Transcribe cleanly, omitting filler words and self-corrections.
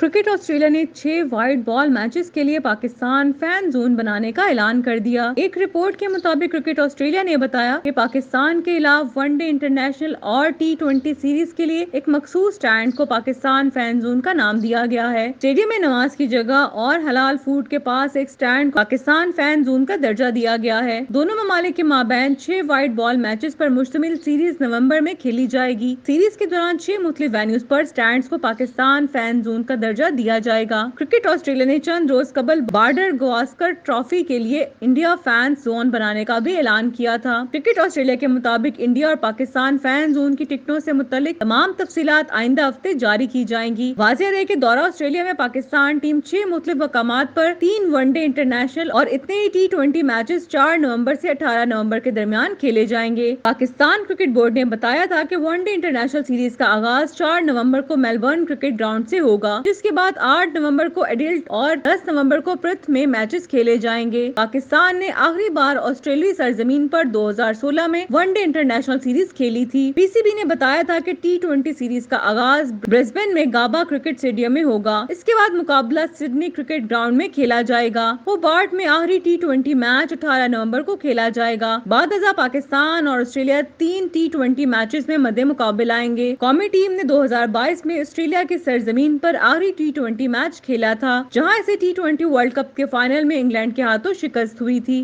Cricket Australia نے 6 white ball matches کے لیے پاکستان فین زون بنانے کا اعلان کر دیا۔ ایک رپورٹ کے مطابق کرکٹ آسٹریلیا نے بتایا کہ پاکستان کے علاوہ ون ڈے انٹرنیشنل اور T20 سیریز کے لیے ایک مخصوص سٹینڈ کو پاکستان فین زون کا نام دیا گیا ہے۔ اسٹیڈیم میں نماز کی جگہ اور حلال فوڈ کے پاس ایک سٹینڈ کو پاکستان فین زون کا درجہ دیا گیا ہے۔ دونوں ممالک کے مابین 6 وائٹ بال میچز پر مشتمل سیریز نومبر میں کھیلی جائے گی۔ سیریز کے دوران 6 مختلف وینیوز پر سٹینڈز کو پاکستان فین زون کا درجہ دیا جائے گا۔ کرکٹ آسٹریلیا نے چند روز قبل بارڈر گواسکر ٹرافی کے لیے انڈیا فین زون بنانے کا بھی اعلان کیا تھا۔ کرکٹ آسٹریلیا کے مطابق انڈیا اور پاکستان فین زون کی ٹکٹوں سے متعلق تمام تفصیلات آئندہ ہفتے جاری کی جائیں گی۔ واضح رہے کہ دورہ آسٹریلیا میں پاکستان ٹیم 6 مختلف مقامات پر 3 ون ڈے انٹرنیشنل اور اتنے ہی T20 میچز 4 نومبر سے 18 نومبر کے درمیان کھیلے جائیں گے۔ پاکستان کرکٹ بورڈ نے بتایا تھا کہ ون ڈے انٹرنیشنل سیریز کا آغاز 4 نومبر کو میلبورن کرکٹ گراؤنڈ سے ہوگا، جس کے بعد 8 نومبر کو ایڈیلیڈ اور 10 نومبر کو پرتھ میں میچز کھیلے جائیں گے۔ پاکستان نے آخری بار آسٹریلوی سرزمین پر 2016 میں ون ڈے انٹرنیشنل سیریز کھیلی تھی۔ پی سی بی نے بتایا تھا کہ T20 سیریز کا آغاز برسبن میں گابا کرکٹ اسٹیڈیم میں ہوگا۔ اس کے بعد مقابلہ سڈنی کرکٹ گراؤنڈ میں کھیلا جائے گا۔ ہوبارٹ میں آخری T20 میچ 18 نومبر کو کھیلا جائے گا۔ بعد ازاں پاکستان اور آسٹریلیا 3 T20 میچز میں مد مقابل آئیں گے۔ قومی ٹیم نے 2022 میں آسٹریلیا کی سرزمین پر آخری T20 میچ کھیلا تھا، جہاں اسے T20 ورلڈ کپ کے فائنل میں انگلینڈ کے ہاتھوں شکست ہوئی تھی۔